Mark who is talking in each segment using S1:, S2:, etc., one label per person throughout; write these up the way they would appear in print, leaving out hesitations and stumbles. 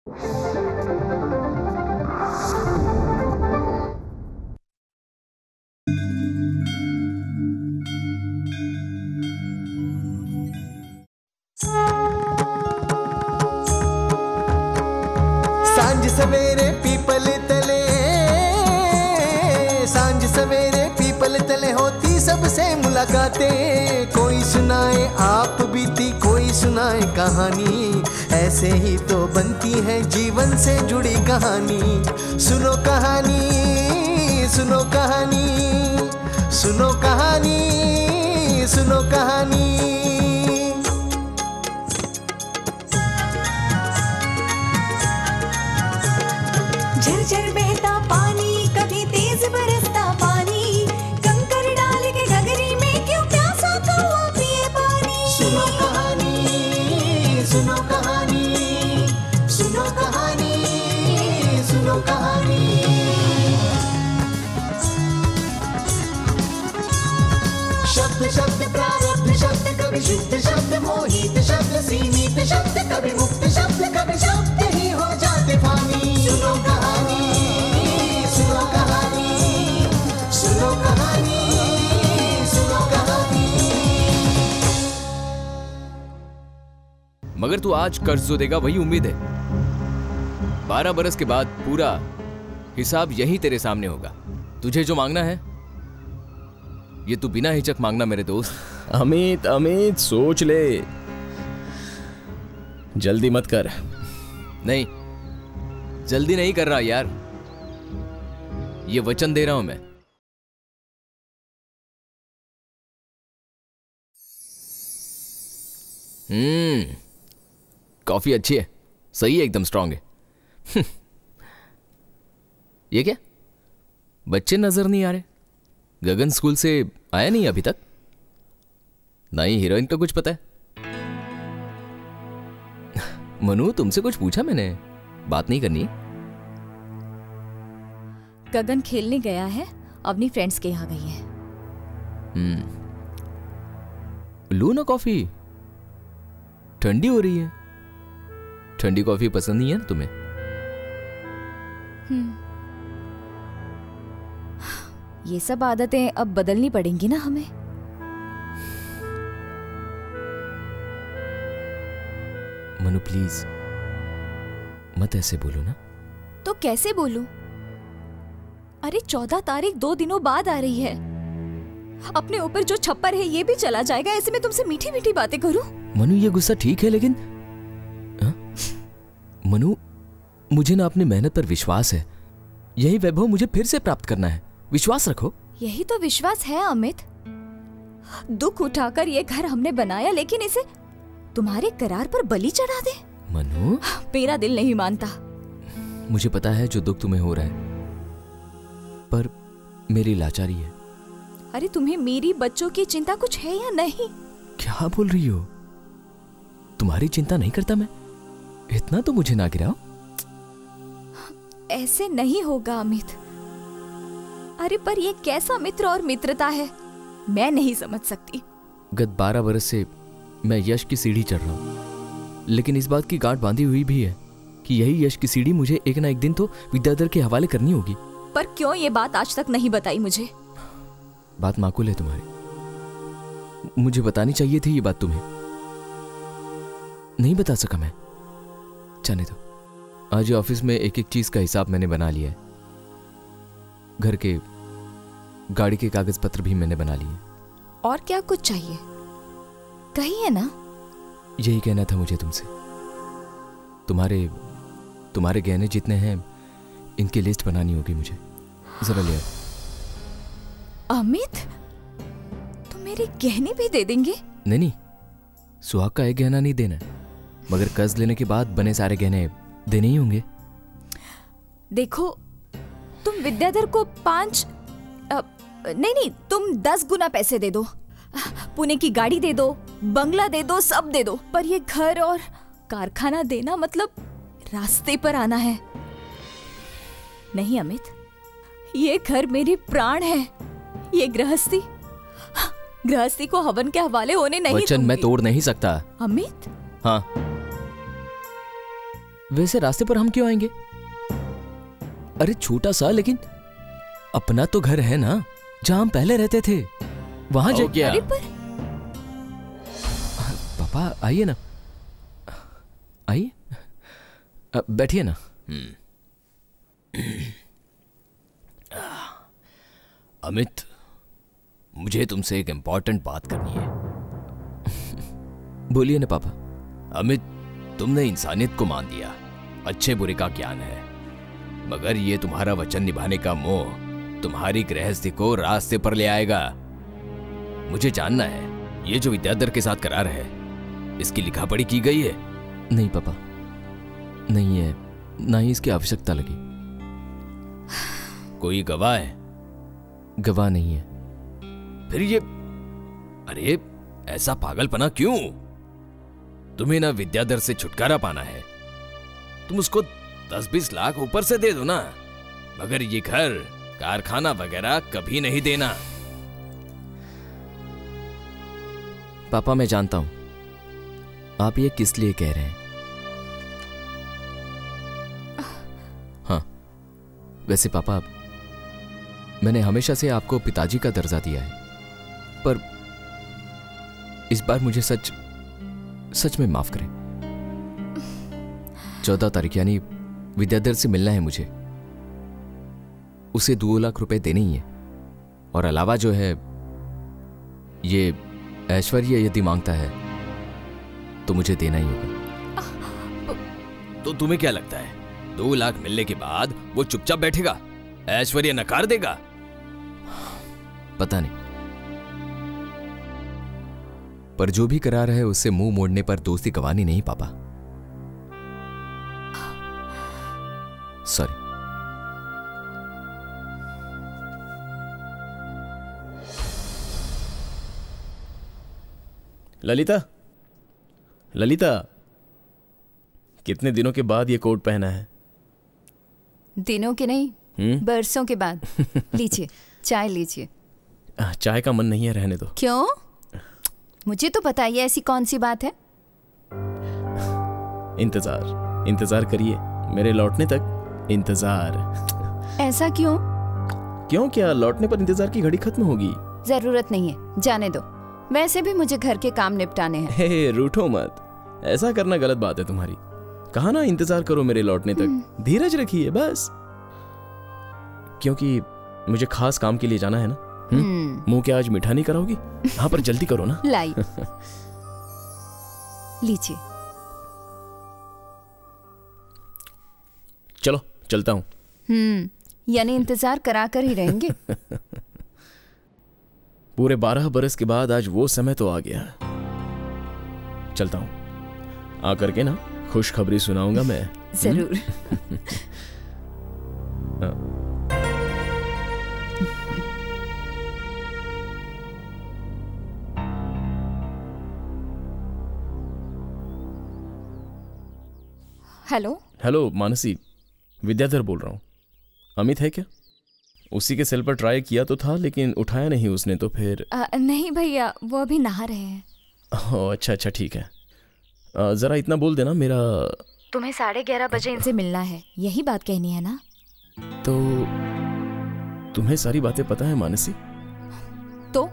S1: सांझ सवेरे पीपल तले, सांझ सवेरे पीपल तले होती सबसे मुलाकातें। कोई सुनाए आप बीती, कोई सुनाए कहानी, ऐसे ही तो बनती है जीवन से जुड़ी कहानी। सुनो कहानी, सुनो कहानी, सुनो कहानी, सुनो कहानी।
S2: झरझर बहता पानी, कभी तेज बरसता पानी, कंकर डाल के गगरी में क्यों प्यासा कौवा पिए पानी।
S1: सुनो कहानी, सुनो कहानी, सुनो कहानी, सुनो कहानी। शब्द शब्द प्रारब्ध शब्द, कभी शुद्ध शब्द, मोहित शब्द, सीमित शब्द, कभी मुक्त शब्द, कभी शब्द ही हो जाते फानी। सुनो कहानी, सुनो कहानी, सुनो कहानी, सुनो कहानी।
S3: मगर तू आज कर्ज जो देगा वही उम्मीद है। 12 बरस के बाद पूरा हिसाब यही तेरे सामने होगा। तुझे जो मांगना है ये तू बिना हिचक मांगना मेरे दोस्त।
S4: अमित अमित सोच ले, जल्दी मत कर।
S3: नहीं, जल्दी नहीं कर रहा यार, ये वचन दे रहा हूं मैं। कॉफी अच्छी है, सही है, एकदम स्ट्रांग है। ये क्या, बच्चे नजर नहीं आ रहे? गगन स्कूल से आया नहीं अभी तक? नहीं, हीरोइन का कुछ पता है? मनु, तुमसे कुछ पूछा मैंने? बात नहीं करनी है?
S5: गगन खेलने गया है, अपनी फ्रेंड्स के यहाँ गई है।
S3: लो ना कॉफी, ठंडी हो रही है। ठंडी कॉफी पसंद नहीं है ना तुम्हें?
S5: ये सब आदतें अब बदलनी पड़ेंगी ना हमें।
S3: मनु प्लीज मत ऐसे बोलो ना।
S5: तो कैसे बोलूं? अरे 14 तारीख 2 दिनों बाद आ रही है। अपने ऊपर जो छप्पर है ये भी चला जाएगा, ऐसे में तुमसे मीठी मीठी बातें करूं?
S3: मनु ये गुस्सा ठीक है, लेकिन मनु मुझे ना अपनी मेहनत पर विश्वास है। यही वैभव मुझे फिर से प्राप्त करना है, विश्वास रखो।
S5: यही तो विश्वास है अमित। दुख उठाकर ये घर हमने बनाया, लेकिन इसे तुम्हारे करार पर बलि चढ़ा दे?
S3: मनु,
S5: मेरा दिल नहीं मानता।
S3: मुझे पता है जो दुख तुम्हें हो रहा है, पर मेरी लाचारी है।
S5: अरे तुम्हें मेरी बच्चों की चिंता कुछ है या नहीं?
S3: क्या बोल रही हो? तुम्हारी चिंता नहीं करता मैं? इतना तो मुझे ना गिराओ।
S5: ऐसे नहीं होगा अमित। अरे पर ये कैसा मित्र और मित्रता है, मैं नहीं समझ सकती।
S3: गत 12 बरस से मैं यश की सीढ़ी चढ़ रहा हूं, लेकिन इस बात की गांठ बांधी हुई भी है कि यही यश की सीढ़ी मुझे एक ना एक दिन तो विद्याधर के हवाले करनी होगी।
S5: पर क्यों ये बात आज तक नहीं बताई मुझे?
S3: बात माकूल है तुम्हारी, मुझे बतानी चाहिए थी ये बात तुम्हें। नहीं बता सका मैं। जाने दो, आज ऑफिस में एक एक चीज का हिसाब मैंने बना लिया है। घर के, गाड़ी के कागज पत्र भी मैंने बना लिए।
S5: और क्या कुछ चाहिए? कहिए ना।
S3: यही कहना था मुझे तुमसे। तुम्हारे गहने जितने हैं इनकी लिस्ट बनानी होगी मुझे। जरा ले आओ।
S5: अमित, तुम मेरे गहने भी दे देंगे?
S3: नहीं, सुहाग का एक गहना नहीं देना, मगर कर्ज लेने के बाद बने सारे गहने देने ही होंगे।
S5: देखो, तुम विद्याधर को 5 नहीं, तुम 10 गुना पैसे दे दो। पुणे की गाड़ी दे दो, बंगला दे दो, सब दे दो, पर ये घर और कारखाना देना मतलब रास्ते पर आना है। नहीं अमित, ये घर मेरे प्राण है। ये गृहस्थी को हवन के हवाले होने नहीं दूंगी।
S3: वचन मैं तोड़ नहीं सकता
S5: अमित।
S3: हाँ, वैसे रास्ते पर हम क्यों आएंगे? अरे छोटा सा लेकिन अपना तो घर है ना, जहां हम पहले रहते थे, वहां जा क्या?
S5: अरे पर
S3: पापा आइए ना, आइए, बैठिए ना। अमित, मुझे तुमसे एक इंपॉर्टेंट बात करनी है। बोलिए ना पापा। अमित, तुमने इंसानियत को मान दिया, अच्छे बुरे का ज्ञान है, मगर ये तुम्हारा वचन निभाने का मोह तुम्हारी गृहस्थी को रास्ते पर ले आएगा। मुझे जानना है, ये जो विद्याधर के साथ करार है, इसकी लिखा पढ़ी की गई है? नहीं पापा, नहीं है, ना ही इसकी आवश्यकता लगी। कोई गवाह है? गवाह नहीं है। फिर ये, अरे ऐसा पागलपना क्यों? तुम्हें ना विद्याधर से छुटकारा पाना है, तुम उसको 10-20 लाख ऊपर से दे दो ना, मगर ये घर, कारखाना वगैरह कभी नहीं देना। पापा मैं जानता हूं आप ये किस लिए कह रहे हैं। हाँ, वैसे पापा मैंने हमेशा से आपको पिताजी का दर्जा दिया है, पर इस बार मुझे सच में माफ करें। 14 तारीख यानी विद्याधर से मिलना है मुझे, उसे 2 लाख रुपए देने ही है, और अलावा जो है ये ऐश्वर्य यदि मांगता है तो मुझे देना ही होगा। तो तुम्हें क्या लगता है 2 लाख मिलने के बाद वो चुपचाप बैठेगा, ऐश्वर्य नकार देगा? पता नहीं, पर जो भी करार है उससे मुंह मोड़ने पर दोस्ती गंवानी नहीं पापा। सॉरी।
S4: ललिता, ललिता, कितने दिनों के बाद ये कोट पहना है?
S2: दिनों के नहीं, बरसों के बाद। लीजिए, चाय लीजिए।
S4: चाय का मन नहीं है, रहने दो।
S2: क्यों? मुझे तो बताइए, ऐसी कौन सी बात है?
S4: इंतजार करिए, मेरे लौटने तक इंतजार।
S2: ऐसा क्यों?
S4: क्यों क्या? लौटने पर इंतजार की घड़ी खत्म होगी।
S2: जरूरत नहीं है, जाने दो। वैसे भी मुझे घर के काम निपटाने हैं।
S4: हे, रूठो मत, ऐसा करना गलत बात है तुम्हारी। कहा ना इंतजार करो मेरे लौटने तक, धीरज रखिए बस। क्योंकि मुझे खास काम के लिए जाना है ना। मुंह क्या आज मीठा नहीं कराओगी? हाँ, पर जल्दी करो ना।
S2: लाई। लीजिए।
S4: चलो चलता हूँ।
S2: यानी इंतजार करा कर ही रहेंगे।
S4: पूरे 12 बरस के बाद आज वो समय तो आ गया। चलता हूँ, आकर के ना खुशखबरी सुनाऊंगा मैं।
S2: जरूर।
S5: हेलो
S4: हेलो मानसी, विद्याधर बोल रहा हूँ। अमित है क्या? उसी के सेल पर ट्राई किया तो था, लेकिन उठाया नहीं उसने, तो फिर
S5: नहीं भैया, वो अभी नहा रहे हैं।
S4: ओह अच्छा, ठीक है। जरा इतना बोल देना, मेरा
S5: तुम्हें 11:30 बजे इनसे मिलना है, यही बात कहनी है ना?
S4: तो तुम्हें सारी बातें पता है मानसी?
S5: तो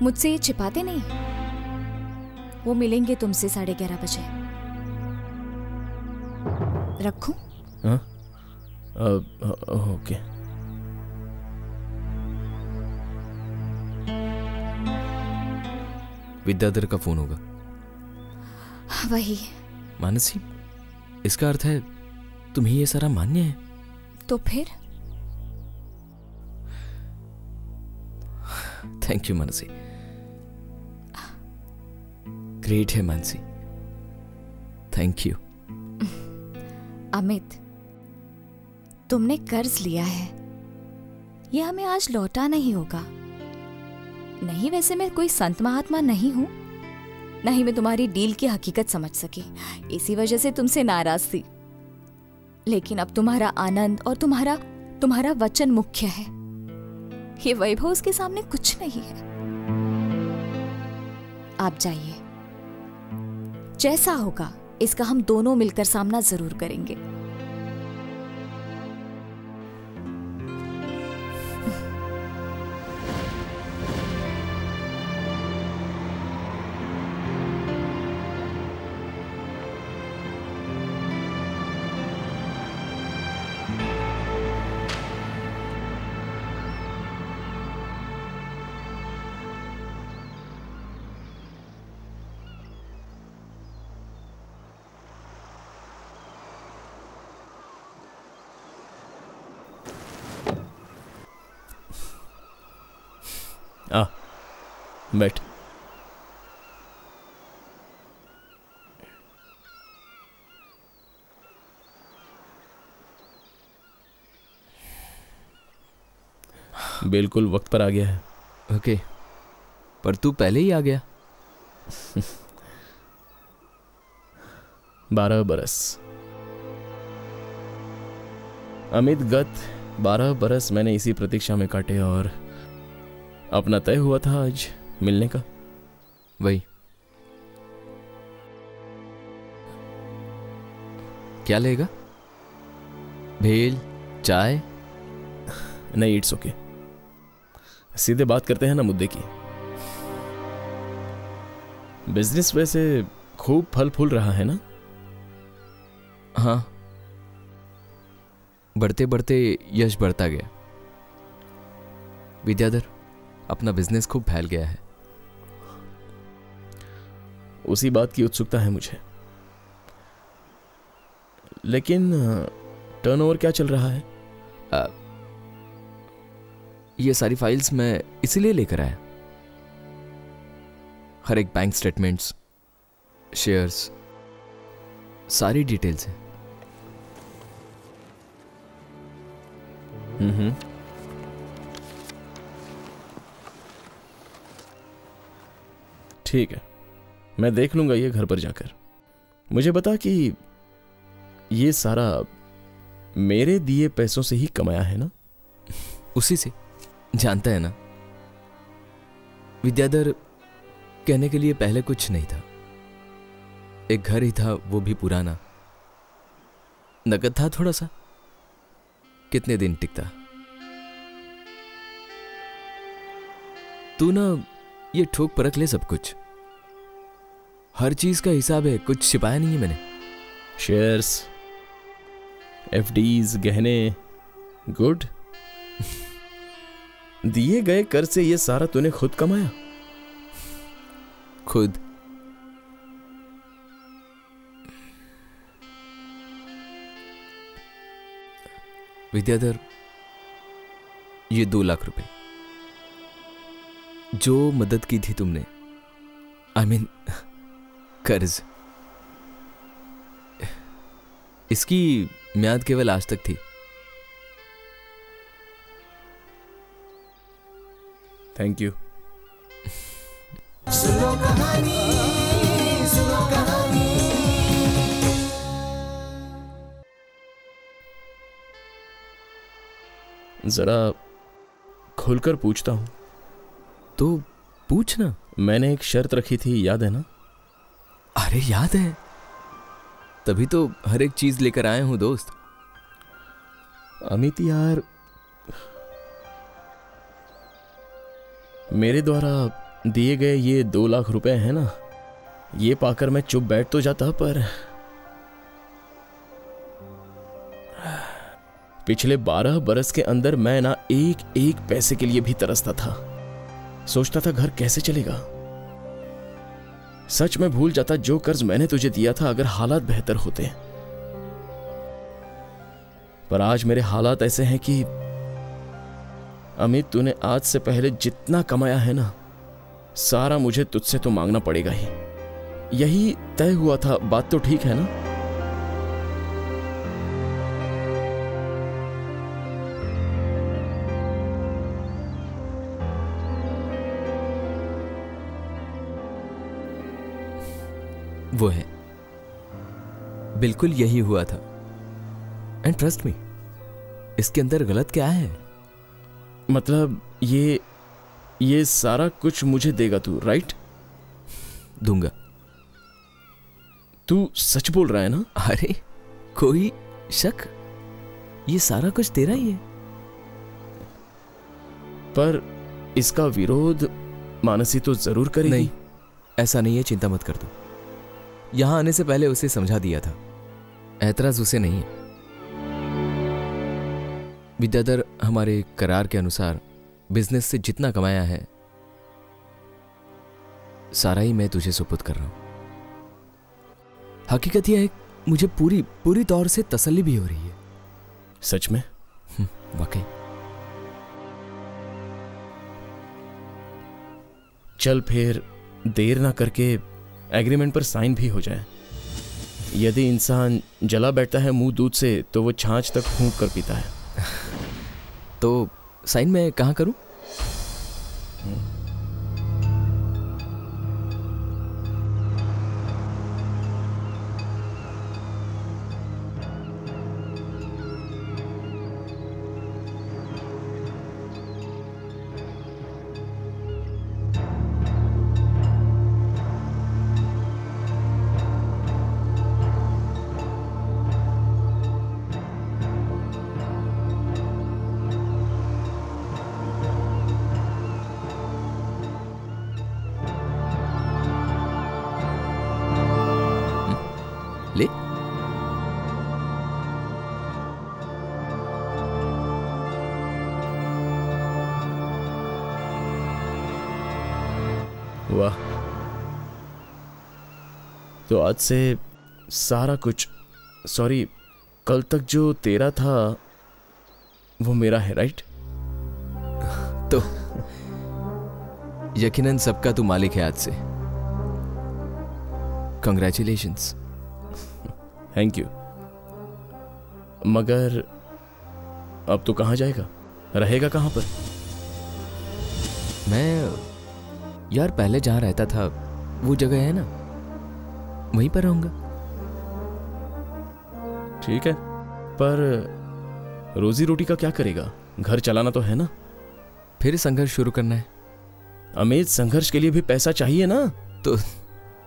S5: मुझसे ये छिपाते नहीं। वो मिलेंगे तुमसे 11:30 बजे। रखूं?
S4: हाँ, ओके।
S3: विद्याधर का फोन होगा।
S5: वही।
S3: मानसी, इसका अर्थ है तुम्हें ये सारा मान्य है?
S5: तो फिर?
S3: थैंक यू मानसी, ग्रेट है मानसी, थैंक यू।
S5: अमित, तुमने कर्ज लिया है, यह हमें आज लौटाना ही होगा। नहीं, वैसे मैं कोई संत महात्मा नहीं हूं, नहीं मैं तुम्हारी डील की हकीकत समझ सकी, इसी वजह से तुमसे नाराज थी। लेकिन अब तुम्हारा आनंद और तुम्हारा वचन मुख्य है। ये वैभव उसके सामने कुछ नहीं है। आप जाइए, जैसा होगा इसका हम दोनों मिलकर सामना जरूर करेंगे।
S4: आ बैठ। बिल्कुल वक्त पर आ गया है।
S3: ओके, पर तू पहले ही आ गया।
S4: 12 बरस अमित, गत 12 बरस मैंने इसी प्रतीक्षा में काटे और अपना तय हुआ था आज मिलने का।
S3: वही, क्या लेगा? भेल, चाय?
S4: नहीं, इट्स ओके। सीधे बात करते हैं ना मुद्दे की। बिजनेस वैसे खूब फल फूल रहा है ना?
S3: हाँ, बढ़ते बढ़ते यश बढ़ता गया। विद्याधर, अपना बिजनेस खूब फैल गया है।
S4: उसी बात की उत्सुकता है मुझे। लेकिन टर्नओवर क्या चल रहा है?
S3: ये सारी फाइल्स मैं इसीलिए लेकर आया। हर एक बैंक स्टेटमेंट्स, शेयर्स, सारी डिटेल्स हैं।
S4: ठीक है, मैं देख लूंगा ये घर पर जाकर। मुझे बता कि ये सारा मेरे दिए पैसों से ही कमाया है ना?
S3: उसी से, जानता है ना विद्याधर, कहने के लिए पहले कुछ नहीं था। एक घर ही था, वो भी पुराना। नगद था थोड़ा सा, कितने दिन टिकता। तू ना ये ठोक परख ले सब कुछ। हर चीज का हिसाब है, कुछ छिपाया नहीं है मैंने।
S4: शेयर्स, एफडीज, गहने, गुड। दिए गए कर से ये सारा तूने खुद कमाया?
S3: खुद? विद्याधर, ये 2 लाख रुपए जो मदद की थी तुमने, आई मीन कर्ज, इसकी म्याद केवल आज तक थी।
S4: Thank you.
S1: सुनो कहानी, सुनो कहानी।
S4: जरा खुलकर पूछता हूं।
S3: तो पूछना।
S4: मैंने एक शर्त रखी थी, याद है ना?
S3: अरे याद है, तभी तो हर एक चीज लेकर आया हूं दोस्त।
S4: अमित यार, मेरे द्वारा दिए गए ये 2 लाख रुपए हैं ना, ये पाकर मैं चुप बैठ तो जाता, पर पिछले 12 बरस के अंदर मैं ना एक एक पैसे के लिए भी तरसता था। सोचता था घर कैसे चलेगा। सच में भूल जाता जो कर्ज मैंने तुझे दिया था, अगर हालात बेहतर होते। पर आज मेरे हालात ऐसे हैं कि अमित, तूने आज से पहले जितना कमाया है ना, सारा मुझे तुझसे तो मांगना पड़ेगा ही। यही तय हुआ था, बात तो ठीक है ना?
S3: वो है, बिल्कुल यही हुआ था। एंड ट्रस्ट मी, इसके अंदर गलत क्या है?
S4: मतलब ये सारा कुछ मुझे देगा तू, राइट?
S3: दूंगा।
S4: तू सच बोल रहा है ना?
S3: अरे कोई शक, ये सारा कुछ तेरा ही है।
S4: पर इसका विरोध मानसी तो जरूर करेगी।
S3: नहीं, ऐसा नहीं है, चिंता मत कर तू। यहां आने से पहले उसे समझा दिया था, ऐतराज उसे नहीं है। विद्याधर हमारे करार के अनुसार बिजनेस से जितना कमाया है सारा ही मैं तुझे सुपुर्द कर रहा हूं। हकीकत यह है, मुझे पूरी तौर से तसल्ली भी हो रही है।
S4: सच में?
S3: वाकई।
S4: चल फिर देर ना करके एग्रीमेंट पर साइन भी हो जाए। यदि इंसान जला बैठता है मुंह दूध से तो वो छाछ तक फूंक कर पीता है।
S3: तो साइन मैं कहां करूं? ले।
S4: वाह, तो आज से सारा कुछ, सॉरी, कल तक जो तेरा था वो मेरा है, राइट?
S3: तो यकीनन सबका तू मालिक है आज से। कंग्रेचुलेशंस।
S4: Thank you. मगर अब तो कहाँ जाएगा, रहेगा कहाँ पर?
S3: मैं यार पहले जहां रहता था वो जगह है ना, वहीं पर रहूंगा।
S4: ठीक है, पर रोजी रोटी का क्या करेगा? घर चलाना तो है ना?
S3: फिर संघर्ष शुरू करना है।
S4: अमित, संघर्ष के लिए भी पैसा चाहिए ना?
S3: तो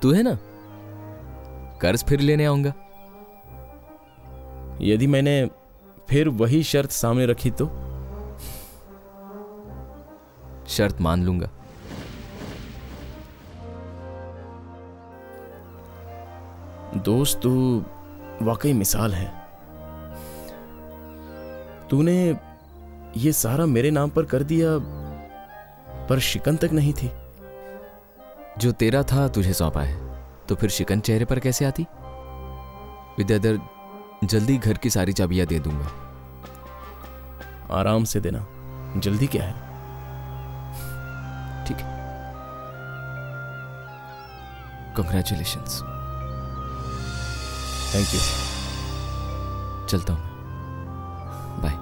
S3: तू है ना, कर्ज फिर लेने आऊंगा।
S4: यदि मैंने फिर वही शर्त सामने रखी तो?
S3: शर्त मान लूंगा।
S4: दोस्त, तू वाकई मिसाल है। तूने ये सारा मेरे नाम पर कर दिया, पर शिकन तक नहीं थी।
S3: जो तेरा था तुझे सौंपा है, तो फिर शिकन चेहरे पर कैसे आती? विद्याधर, जल्दी घर की सारी चाबियां दे दूंगा।
S4: आराम से देना, जल्दी क्या है?
S3: ठीक है। कंग्रेचुलेशंस।
S4: Thank you.
S3: चलता हूं, बाय।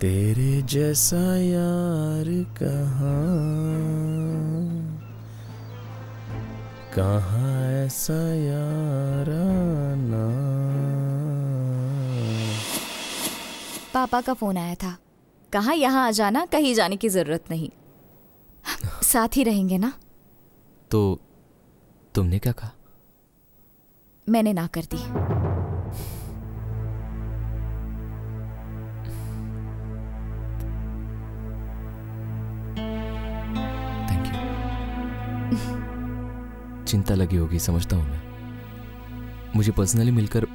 S4: तेरे जैसा यार कहाँ ऐसा याराना।
S5: पापा का फोन आया था, कहा यहाँ आ जाना, कहीं जाने की जरूरत नहीं, साथ ही रहेंगे ना।
S3: तो तुमने क्या कहा?
S5: मैंने ना कर दी।
S3: Thank you. चिंता लगी होगी, समझता हूं मैं। मुझे पर्सनली मिलकर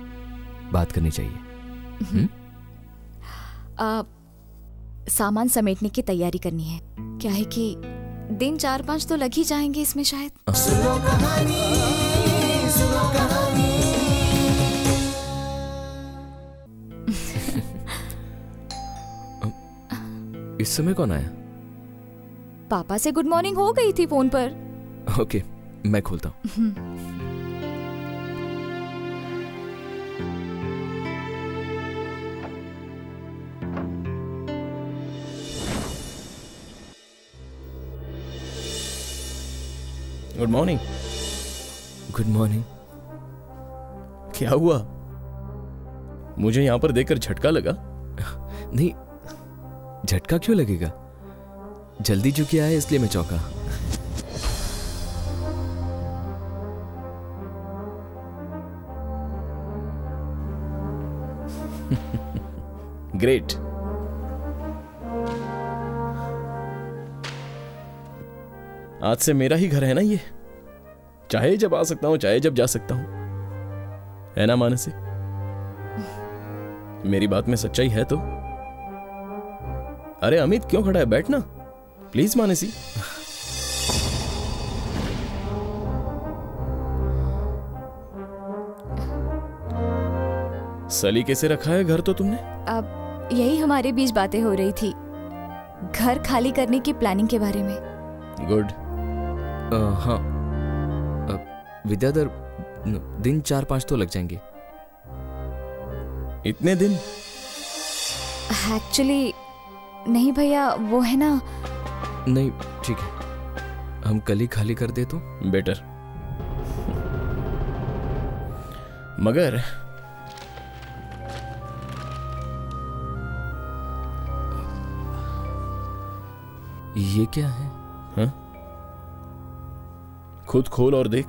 S3: बात करनी चाहिए।
S5: सामान समेटने की तैयारी करनी है। क्या है कि दिन 4-5 तो लग ही जाएंगे इसमें शायद।
S1: सुनो कहानी, सुनो कहानी।
S3: इस समय कौन आया?
S5: पापा से गुड मॉर्निंग हो गई थी फोन पर।
S3: ओके, मैं खोलता हूं।
S4: Good morning.
S3: Good morning.
S4: क्या हुआ? मुझे यहां पर देखकर झटका लगा?
S3: नहीं, झटका क्यों लगेगा? जल्दी चुकी आया इसलिए मैं चौंका।
S4: ग्रेट। आज से मेरा ही घर है ना ये, चाहे जब आ सकता हूं चाहे जब जा सकता हूं, है ना मानसी? मेरी बात में सच्चाई है तो? अरे अमित क्यों खड़ा है, बैठना प्लीज मानसी। सलीके से रखा है घर तो तुमने?
S5: अब यही हमारे बीच बातें हो रही थी, घर खाली करने की प्लानिंग के बारे में।
S4: गुड।
S3: हाँ, विद्याधर, दिन 4-5 तो लग जाएंगे।
S4: इतने दिन?
S5: एक्चुअली नहीं भैया, वो है ना।
S3: नहीं ठीक है, हम कल ही खाली कर दे तो
S4: बेटर। मगर
S3: ये क्या है?
S4: हाँ? खुद खोल और देख।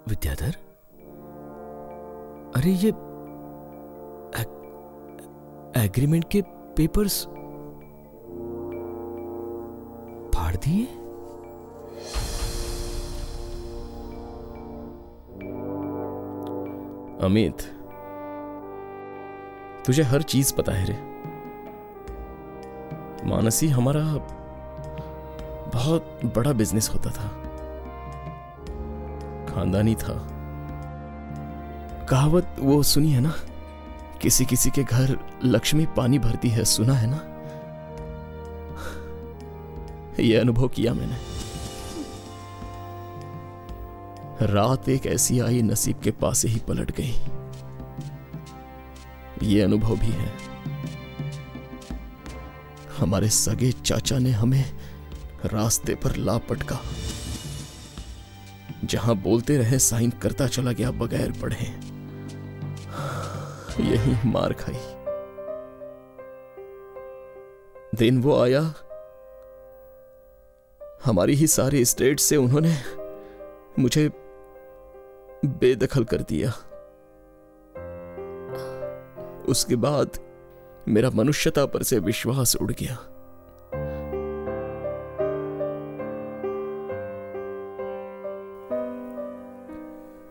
S3: विद्याधर, अरे ये एग्रीमेंट के पेपर्स फाड़ दिए?
S4: अमित, तुझे हर चीज पता है रे। मानसी हमारा बहुत बड़ा बिजनेस होता था, खानदानी था। कहावत वो सुनी है ना, किसी किसी के घर लक्ष्मी पानी भरती है, सुना है ना? यह अनुभव किया मैंने। रात एक ऐसी आई, नसीब के पास ही पलट गई। यह अनुभव भी है। हमारे सगे चाचा ने हमें रास्ते पर ला पटका, जहां बोलते रहे साइन करता चला गया बगैर पढ़े। यही मार खाई। दिन वो आया, हमारी ही सारी स्टेट से उन्होंने मुझे बेदखल कर दिया। उसके बाद मेरा मनुष्यता पर से विश्वास उड़ गया।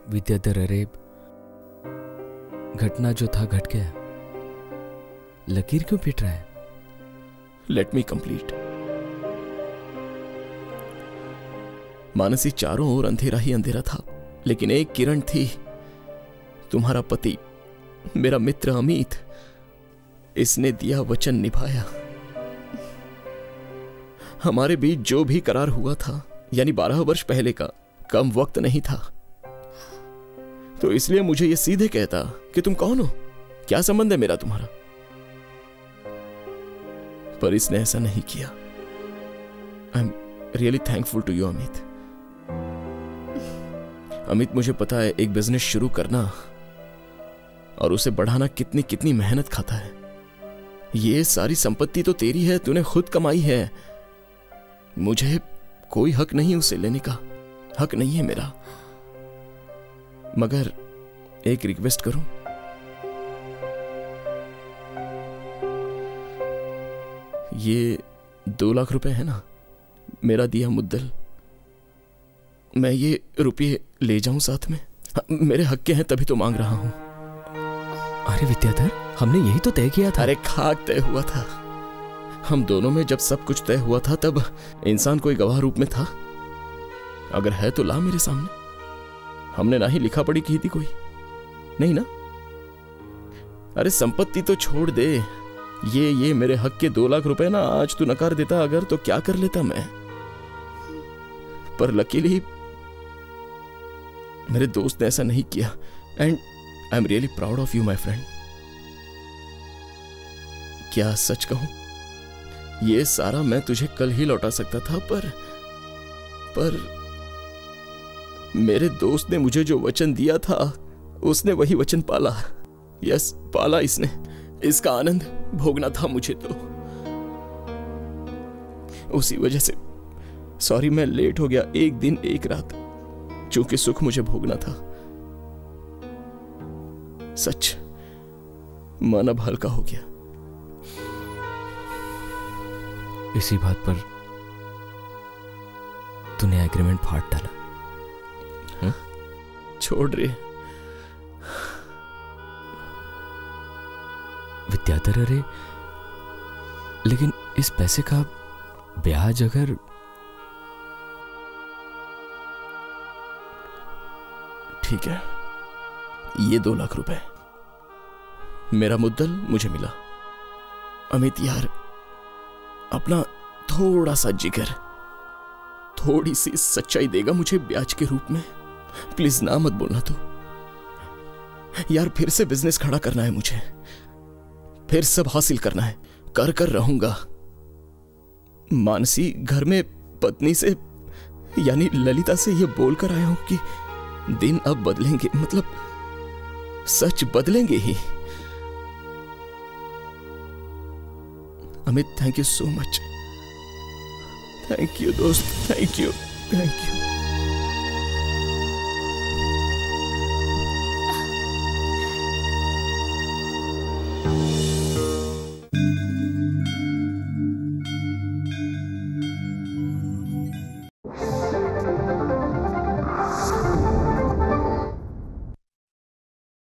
S3: विद्याधर, अरे घटना जो था घट गया, लकीर क्यों पीट रहा है?
S4: Let me complete. मानसी, चारों ओर अंधेरा ही अंधेरा था, लेकिन एक किरण थी, तुम्हारा पति, मेरा मित्र अमित। इसने दिया वचन निभाया। हमारे बीच जो भी करार हुआ था, यानी 12 वर्ष पहले का, कम वक्त नहीं था। तो इसलिए मुझे यह सीधे कहता कि तुम कौन हो, क्या संबंध है मेरा तुम्हारा। पर इसने ऐसा नहीं किया। I am really thankful to you Amit. Amit, मुझे पता है एक बिजनेस शुरू करना और उसे बढ़ाना कितनी कितनी मेहनत खाता है। ये सारी संपत्ति तो तेरी है, तूने खुद कमाई है। मुझे कोई हक नहीं उसे लेने का, हक नहीं है मेरा। मगर एक रिक्वेस्ट करूं? ये 2 लाख रुपए है ना, मेरा दिया मुद्दल, मैं ये रुपये ले जाऊं साथ में? मेरे हक के हैं तभी तो मांग रहा हूं।
S3: अरे विद्याधर, हमने यही तो तय किया था।
S4: अरे खाक तय हुआ था। हम दोनों में जब सब कुछ तय हुआ था, तब इंसान कोई गवाह रूप में था? अगर है तो ला मेरे सामने। हमने ना ही लिखा पढ़ी की थी कोई, नहीं ना? अरे संपत्ति तो छोड़ दे, ये मेरे हक के 2 लाख रुपए ना आज तू नकार देता अगर तो क्या कर लेता मैं। पर लकीली मेरे दोस्त ने ऐसा नहीं किया and I am really proud of you my friend. क्या सच कहूं, ये सारा मैं तुझे कल ही लौटा सकता था, पर मेरे दोस्त ने मुझे जो वचन दिया था उसने वही वचन पाला। यस, पाला इसने। इसका आनंद भोगना था मुझे तो। उसी वजह से सॉरी मैं लेट हो गया 1 दिन 1 रात, चूंकि सुख मुझे भोगना था। सच मन अब हल्का हो गया।
S3: इसी बात पर तूने एग्रीमेंट फाड़ डाला।
S4: छोड़ रे
S3: विद्याधर, अरे लेकिन इस पैसे का ब्याज अगर
S4: ठीक है, ये 2 लाख रुपए मेरा मुद्दल मुझे मिला। अमित यार, अपना थोड़ा सा जिगर, थोड़ी सी सच्चाई देगा मुझे ब्याज के रूप में? प्लीज ना मत बोलना तू यार। फिर से बिजनेस खड़ा करना है मुझे, फिर सब हासिल करना है, कर रहूंगा। मानसी घर में पत्नी से यानी ललिता से ये बोलकर आया हूं कि दिन अब बदलेंगे, मतलब सच बदलेंगे ही। Amit, thank you so much. Thank you दोस्त, थैंक यू।